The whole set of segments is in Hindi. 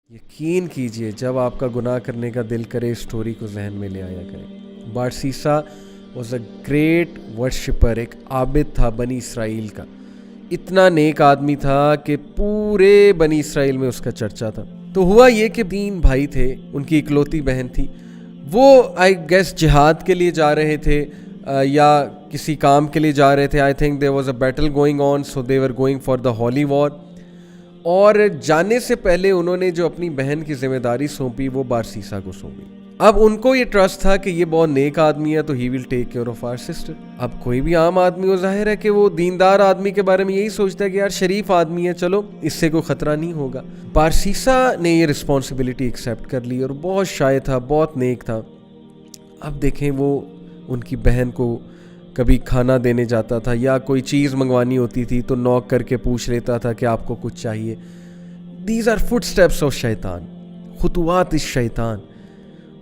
यकीन कीजिए जब आपका गुनाह करने का दिल करे इस स्टोरी को जहन में ले आया करें। बारसीसा वॉज अ ग्रेट वर्शिपर, एक आबिद था बनी इसराइल का। इतना नेक आदमी था कि पूरे बनी इसराइल में उसका चर्चा था। तो हुआ ये कि 3 भाई थे, उनकी इकलौती बहन थी। वो आई गेस जिहाद के लिए जा रहे थे या किसी काम के लिए जा रहे थे। I think there was a battle going on, so they were going for the holy war. और जाने से पहले उन्होंने जो अपनी बहन की जिम्मेदारी सौंपी वो बारसीसा को सौंपी। अब उनको ये ट्रस्ट था कि ये बहुत नेक आदमी है तो he will take care of our sister. अब कोई भी आम आदमी हो, जाहिर है कि वो दीनदार आदमी के बारे में यही सोचता है कि यार शरीफ आदमी है, चलो इससे कोई खतरा नहीं होगा। बारसीसा ने ये रिस्पॉन्सिबिलिटी एक्सेप्ट कर ली और बहुत शाय था, बहुत नेक था। अब देखें वो उनकी बहन को कभी खाना देने जाता था या कोई चीज़ मंगवानी होती थी तो नॉक करके पूछ लेता था कि आपको कुछ चाहिए। दीज आर फुटस्टेप्स ऑफ शैतान, खुतुवात इस शैतान।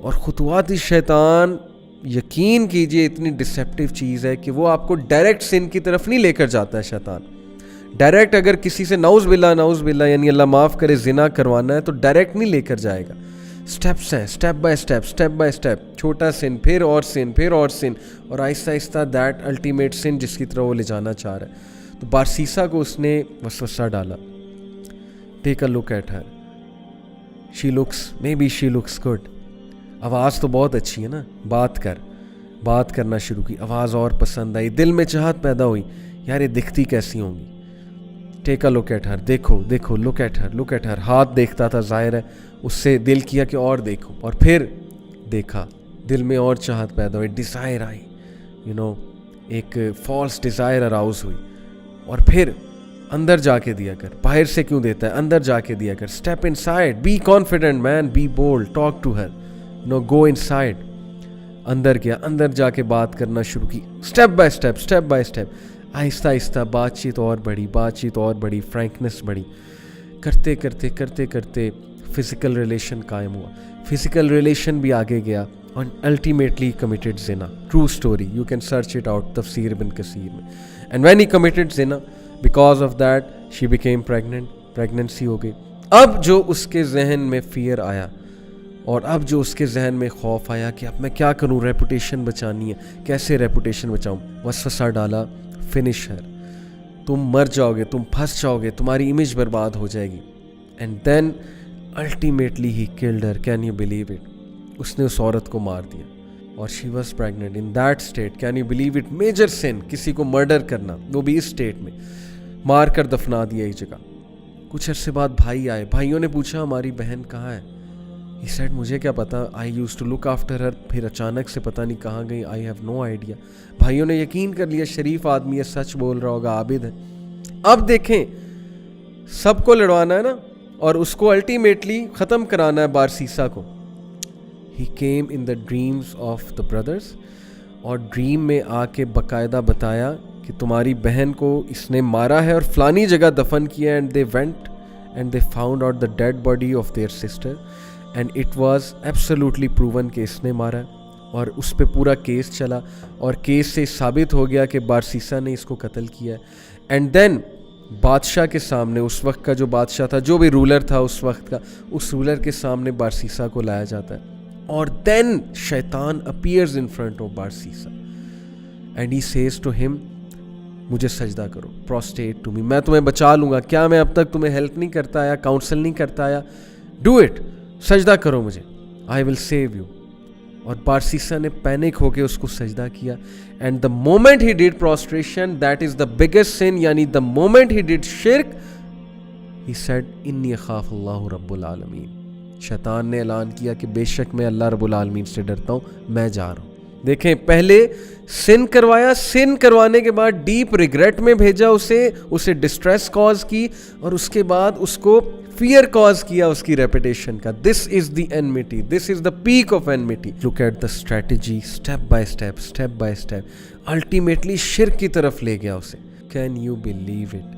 और खुतुवात इस शैतान, यकीन कीजिए इतनी डिसेप्टिव चीज़ है कि वो आपको डायरेक्ट सिन की तरफ नहीं लेकर जाता है। शैतान डायरेक्ट अगर किसी से नाउज़ बिल्ला यानी अल्लाह माफ़ करे जिना करवाना है तो डायरेक्ट नहीं लेकर जाएगा। स्टेप्स हैं, स्टेप बाय स्टेप, छोटा सिन, फिर और सिन, फिर और सिन, और आहिस्ता आहिस्ता दैट अल्टीमेट सिन जिसकी तरह वो ले जाना चाह रहा है। तो बारसीसा को उसने वसवसा डाला। Take a look at her, she looks good. आवाज़ तो बहुत अच्छी है ना, बात करना शुरू की, आवाज़ और पसंद आई, दिल में चाहत पैदा हुई, यार ये दिखती कैसी होंगी। Take a look at her, देखो लुक एट हर। हाथ देखता था, जाहिर है उससे दिल किया कि और देखो, और फिर देखा, दिल में और चाहत पैदा हुई, डिज़ायर आई, एक फॉल्स डिज़ायर अराउज हुई। और फिर अंदर जाके दिया कर, बाहर से क्यों देता है, अंदर जाके दिया कर। Step inside, be confident man, be bold, talk to her, go inside. अंदर गया, अंदर जाके बात करना शुरू की, step by step, Aahista Aahista बातचीत और बढ़ी, फ्रैंकनेस बढ़ी। करते करते फिजिकल रिलेशन कायम हुआ, फिजिकल रिलेशन भी आगे गया और ultimately committed Jinnah. True story, you can search it out तफसीर इब्न कसीर में। And when he committed Jinnah, because of that she became pregnant, pregnancy हो गई। अब जो उसके जहन में फियर आया और अब जो उसके जहन में खौफ आया कि अब मैं क्या करूं, रेपुटेशन बचानी है, कैसे रेपुटेशन बचाऊं। वसवसा डाला, फिनिश हर, तुम मर जाओगे, तुम फंस जाओगे, तुम्हारी इमेज बर्बाद हो जाएगी। And then ultimately he killed her, can you believe it. उसने उस औरत को मार दिया और she was pregnant in that state. Can you believe it, major sin, किसी को मर्डर करना, वो भी इस स्टेट में। मार कर दफना दिया एक जगह। कुछ अरसे बाद भाई आए, भाइयों ने पूछा हमारी बहन कहाँ है। ही सेड मुझे क्या पता, I used to look after her. फिर अचानक से पता नहीं कहाँ गई, आई हैव नो आइडिया। भाइयों ने यकीन कर लिया शरीफ आदमी है, सच बोल रहा होगा, आबिद है। अब देखें, सबको लड़वाना है ना, और उसको अल्टीमेटली ख़त्म कराना है बारसीसा को। He came in the dreams of the brothers, और ड्रीम में आके बाकायदा बताया कि तुम्हारी बहन को इसने मारा है और फलानी जगह दफन किया। And they went and they found out the dead body of their sister and it was absolutely proven कि इसने मारा है। और उस पर पूरा केस चला और केस से साबित हो गया कि बारसीसा ने इसको कत्ल किया है। एंड देन बादशाह के सामने, उस वक्त का जो बादशाह था, जो भी रूलर था उस वक्त का, उस रूलर के सामने बारसीसा को लाया जाता है। और देन शैतान appears in front of Barsisa and he says to him, मुझे सजदा करो, प्रोस्टेट टू मी, मैं तुम्हें बचा लूँगा। क्या मैं अब तक तुम्हें हेल्प नहीं करता आया, काउंसल नहीं करता आया? डू इट, सजदा करो मुझे, आई विल सेव यू। और बारसीसा ने पैनिक होके उसको सजदा किया। And the moment he did prostration, that is the biggest sin, यानी द मोमेंट ही डिड शिर्क, ही सेड इन्नी अखाफ अल्लाह रब्बुल आलमीन। शैतान ने ऐलान किया कि बेशक मैं अल्लाह रब्बुल आलमीन से डरता हूँ, मैं जा रहा हूँ। देखें, पहले सिन करवाया, सिन करवाने के बाद डीप रिग्रेट में भेजा उसे डिस्ट्रेस कॉज की, और उसके बाद उसको फियर कॉज किया उसकी रेपुटेशन का। This is the enmity, this is the peak of enmity. Look at the strategy, step by step, ultimately शिर्क की तरफ ले गया उसे। Can you believe it?